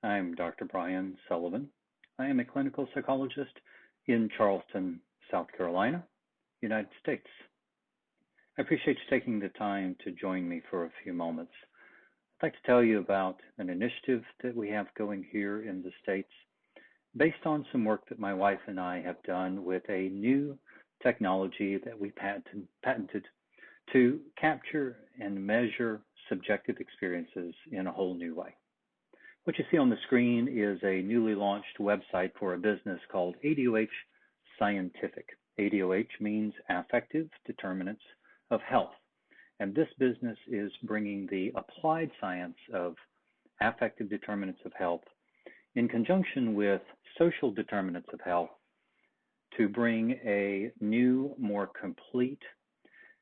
I'm Dr. Brian Sullivan. I am a clinical psychologist in Charleston, South Carolina, United States. I appreciate you taking the time to join me for a few moments. I'd like to tell you about an initiative that we have going here in the States based on some work that my wife and I have done with a new technology that we patented to capture and measure subjective experiences in a whole new way. What you see on the screen is a newly launched website for a business called ADoH Scientific. ADoH means Affective Determinants of Health. And this business is bringing the applied science of affective determinants of health in conjunction with social determinants of health to bring a new, more complete,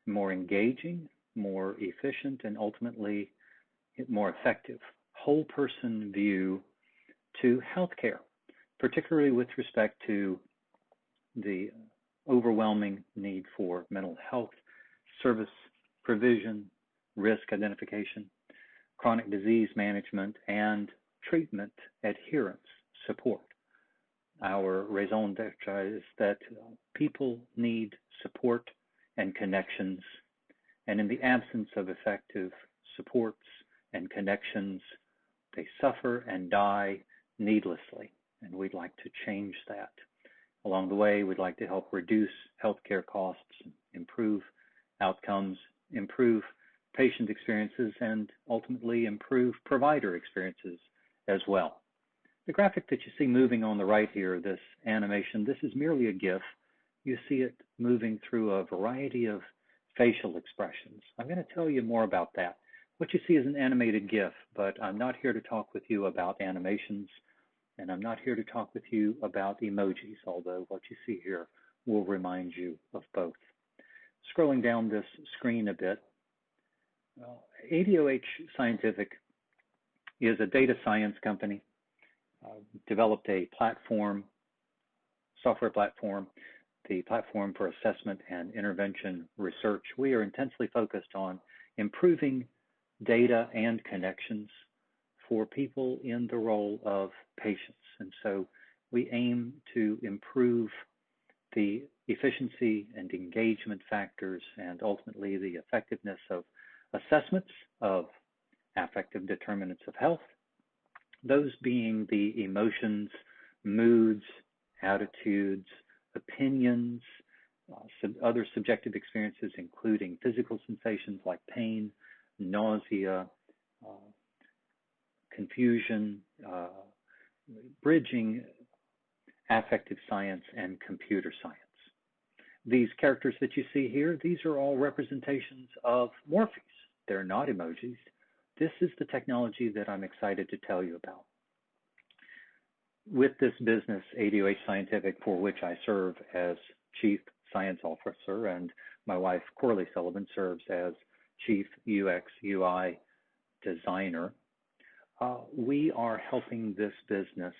more engaging, more efficient, and ultimately more effective whole person view to healthcare, particularly with respect to the overwhelming need for mental health service provision, risk identification, chronic disease management, and treatment adherence support. Our raison d'etre is that people need support and connections, and in the absence of effective supports and connections, they suffer and die needlessly, and we'd like to change that. Along the way, we'd like to help reduce healthcare costs, improve outcomes, improve patient experiences, and ultimately improve provider experiences as well. The graphic that you see moving on the right here, this animation, this is merely a GIF. You see it moving through a variety of facial expressions. I'm going to tell you more about that. What you see is an animated GIF, but I'm not here to talk with you about animations, and I'm not here to talk with you about emojis, although what you see here will remind you of both. Scrolling down this screen a bit, ADoH Scientific is a data science company, developed a platform, software platform, the platform for assessment and intervention research. We are intensely focused on improving data and connections for people in the role of patients. And so we aim to improve the efficiency and engagement factors and ultimately the effectiveness of assessments of affective determinants of health, those being the emotions, moods, attitudes, opinions, other subjective experiences, including physical sensations like pain, nausea, confusion, bridging affective science and computer science. These characters that you see here, these are all representations of Morphies. They're not emojis. This is the technology that I'm excited to tell you about. With this business, ADoH Scientific, for which I serve as Chief Science Officer, and my wife, Corley Sullivan, serves as Chief UX UI Designer, we are helping this business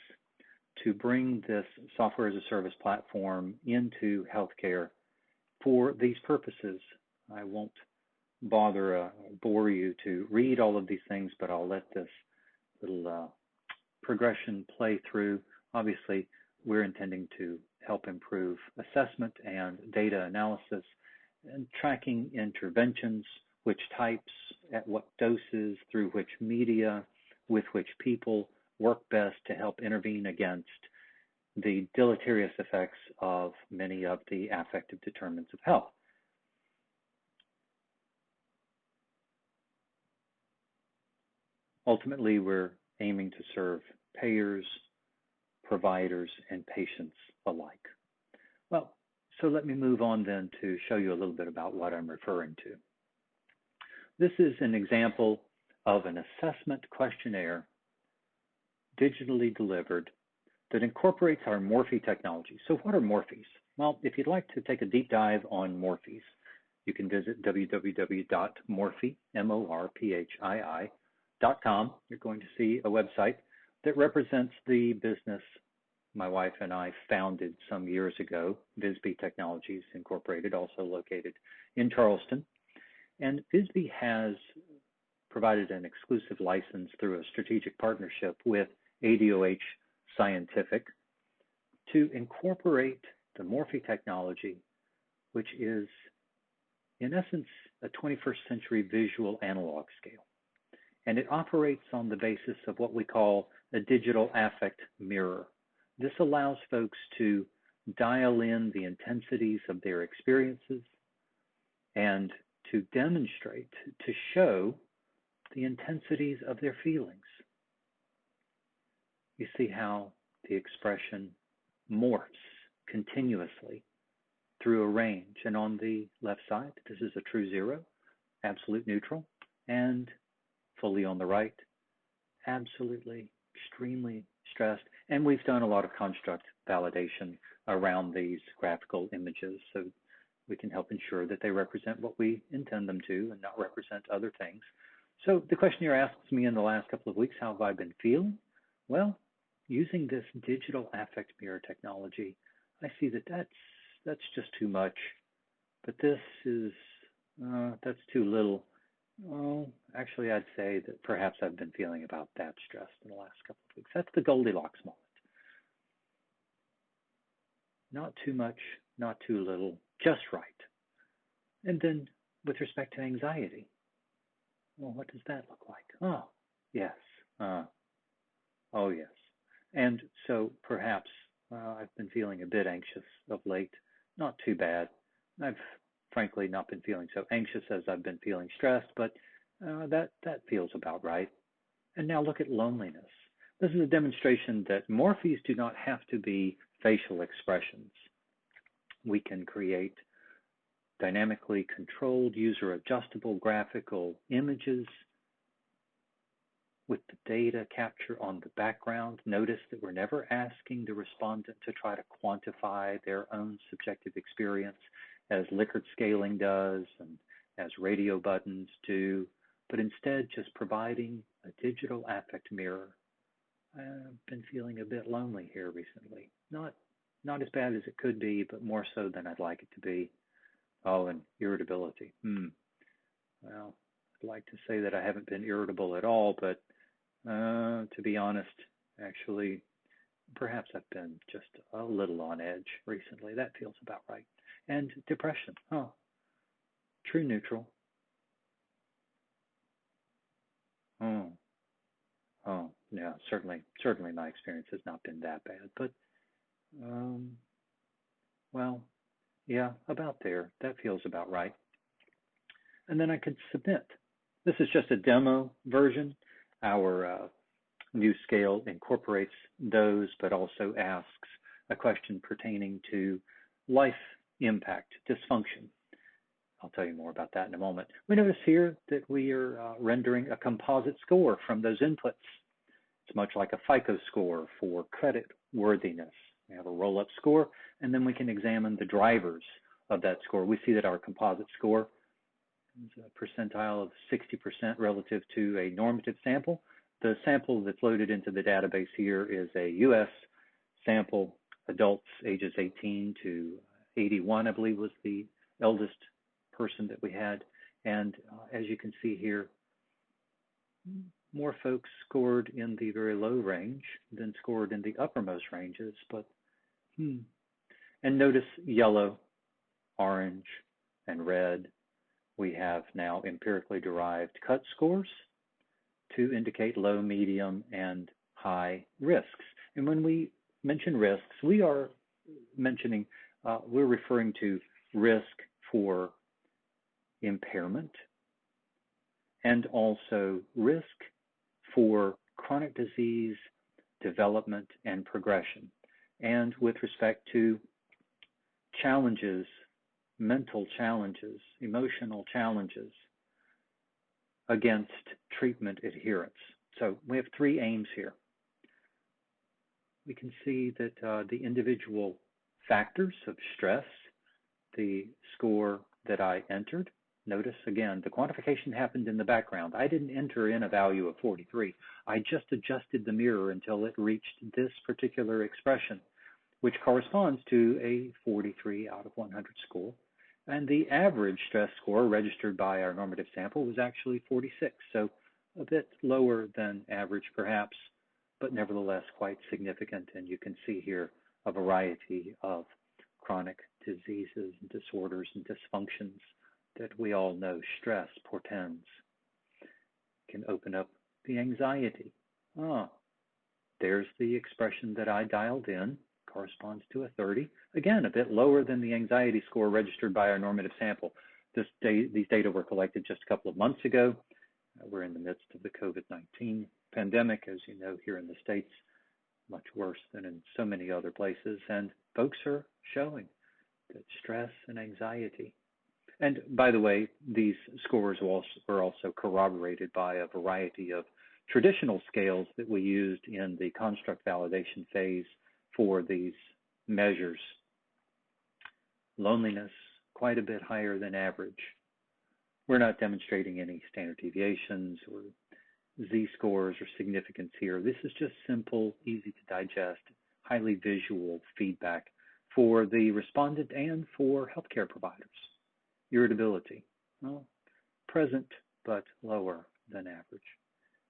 to bring this software as a service platform into healthcare for these purposes. I won't bore you to read all of these things, but I'll let this little progression play through. Obviously, we're intending to help improve assessment and data analysis and tracking interventions, which types, at what doses, through which media, with which people work best to help intervene against the deleterious effects of many of the affective determinants of health. Ultimately, we're aiming to serve payers, providers, and patients alike. Well, so let me move on then to show you a little bit about what I'm referring to. This is an example of an assessment questionnaire digitally delivered that incorporates our Morphii technology. So what are Morphies? Well, if you'd like to take a deep dive on Morphies, you can visit www.morphii, morphii.com. You're going to see a website that represents the business my wife and I founded some years ago, Visby Technologies Incorporated, also located in Charleston. And Visby has provided an exclusive license through a strategic partnership with ADoH scientific, to incorporate the Morphii technology, which is, in essence, a 21st century visual analog scale. And it operates on the basis of what we call a digital affect mirror. This allows folks to dial in the intensities of their experiences and to demonstrate, to show the intensities of their feelings. You see how the expression morphs continuously through a range. And on the left side, this is a true zero, absolute neutral, and fully on the right, absolutely, extremely stressed. And we've done a lot of construct validation around these graphical images so we can help ensure that they represent what we intend them to and not represent other things. So the questionnaire asks me in the last couple of weeks, how have I been feeling? Well, using this digital affect mirror technology, I see that that's just too much, but this is, that's too little. Oh, actually, I'd say that perhaps I've been feeling about that stressed in the last couple of weeks. That's the Goldilocks moment. Not too much, not too little, just right. And then with respect to anxiety, well, what does that look like? Oh, yes. Oh, yes. And so perhaps I've been feeling a bit anxious of late. Not too bad. I've frankly not been feeling so anxious as I've been feeling stressed, but that feels about right. And now look at loneliness. This is a demonstration that morphees do not have to be facial expressions. We can create dynamically controlled, user-adjustable graphical images with the data capture on the background. Notice that we're never asking the respondent to try to quantify their own subjective experience as Likert scaling does and as radio buttons do, but instead just providing a digital affect mirror. I've been feeling a bit lonely here recently. Not as bad as it could be, but more so than I'd like it to be. Oh, and irritability. Well, I'd like to say that I haven't been irritable at all, but to be honest, actually, perhaps I've been just a little on edge recently. That feels about right. And depression. Oh, true neutral. Oh, yeah, certainly my experience has not been that bad, but, well, yeah, about there. That feels about right. And then I could submit. This is just a demo version. Our new scale incorporates those, but also asks a question pertaining to life impact, dysfunction. I'll tell you more about that in a moment. We notice here that we are rendering a composite score from those inputs. It's much like a FICO score for credit worthiness. We have a roll-up score, and then we can examine the drivers of that score. We see that our composite score is a percentile of 60% relative to a normative sample. The sample that's loaded into the database here is a U.S. sample, adults ages 18 to 81, I believe was the eldest person that we had. And as you can see here, more folks scored in the very low range than scored in the uppermost ranges, but And notice yellow, orange, and red. We have now empirically derived cut scores to indicate low, medium, and high risks. And when we mention risks, we are mentioning, we're referring to risk for impairment and also risk for chronic disease development and progression. And with respect to challenges, mental challenges, emotional challenges against treatment adherence. So we have three aims here. We can see that the individual factors of stress, the score that I entered, notice again, the quantification happened in the background. I didn't enter in a value of 43. I just adjusted the mirror until it reached this particular expression, which corresponds to a 43 out of 100 score. And the average stress score registered by our normative sample was actually 46, so a bit lower than average perhaps, but nevertheless quite significant. And you can see here a variety of chronic diseases and disorders and dysfunctions that we all know stress portends. Can open up the anxiety. There's the expression that I dialed in, corresponds to a 30. Again, a bit lower than the anxiety score registered by our normative sample. These data were collected just a couple of months ago. We're in the midst of the COVID-19 pandemic, as you know, here in the States, much worse than in so many other places. And folks are showing that stress and anxiety. And by the way, these scores were also corroborated by a variety of traditional scales that we used in the construct validation phase for these measures. Loneliness, quite a bit higher than average. We're not demonstrating any standard deviations or z-scores or significance here. This is just simple, easy to digest, highly visual feedback for the respondent and for healthcare providers. Irritability, well, present but lower than average.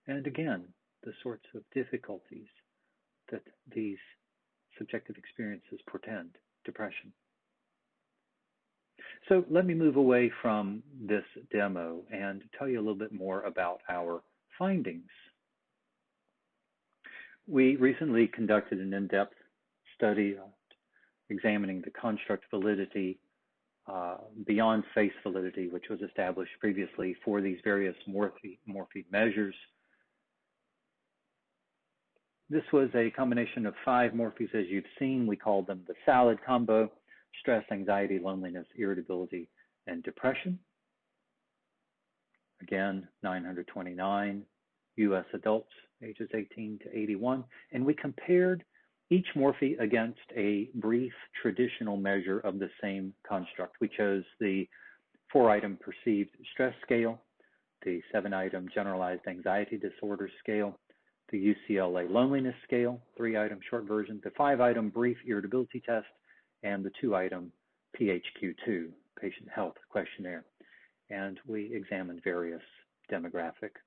And again, the sorts of difficulties that these subjective experiences portend, depression. So let me move away from this demo and tell you a little bit more about our findings. We recently conducted an in-depth study examining the construct validity beyond face validity, which was established previously for these various Morphii measures. This was a combination of 5 Morphies, as you've seen. We called them the salad combo: stress, anxiety, loneliness, irritability, and depression. Again, 929 U.S. adults, ages 18 to 81. And we compared each Morphii against a brief traditional measure of the same construct. We chose the 4-item perceived stress scale, the 7-item generalized anxiety disorder scale, the UCLA loneliness scale, 3-item short version, the 5-item brief irritability test, and the 2-item PHQ-2, patient health questionnaire. And we examined various demographic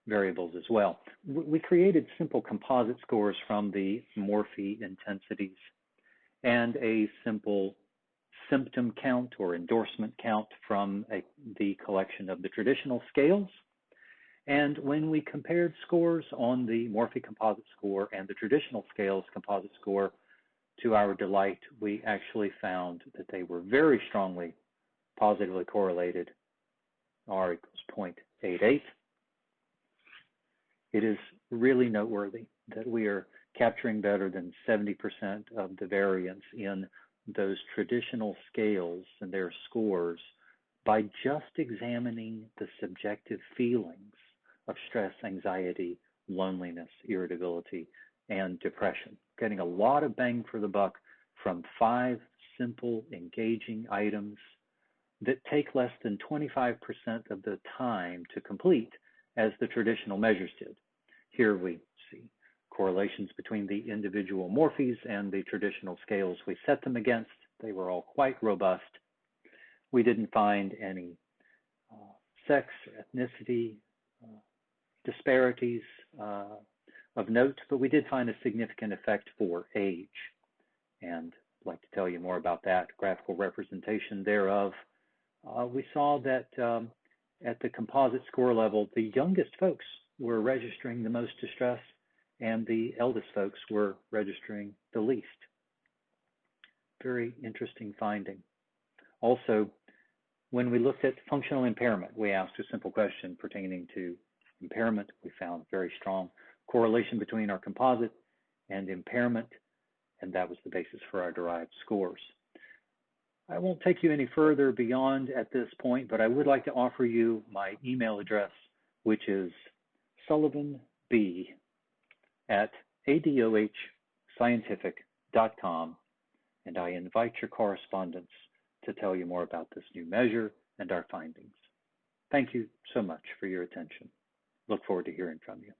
variables as well. We created simple composite scores from the Morphii intensities and a simple symptom count or endorsement count from the collection of the traditional scales. And when we compared scores on the Morphii composite score and the traditional scales composite score, to our delight, we actually found that they were very strongly positively correlated, R equals 0.88. It is really noteworthy that we are capturing better than 70% of the variance in those traditional scales and their scores by just examining the subjective feelings of stress, anxiety, loneliness, irritability, and depression. Getting a lot of bang for the buck from 5 simple, engaging items that take less than 25% of the time to complete as the traditional measures did. Here we see correlations between the individual Morphies and the traditional scales we set them against. They were all quite robust. We didn't find any sex or ethnicity disparities of note, but we did find a significant effect for age. And I'd like to tell you more about that, graphical representation thereof. We saw that at the composite score level, the youngest folks were registering the most distress, and the eldest folks were registering the least. Very interesting finding. Also, when we looked at functional impairment, we asked a simple question pertaining to impairment. We found very strong correlation between our composite and impairment, and that was the basis for our derived scores. I won't take you any further beyond at this point, but I would like to offer you my email address, which is sullivanb@adohscientific.com, and I invite your correspondence to tell you more about this new measure and our findings. Thank you so much for your attention. Look forward to hearing from you.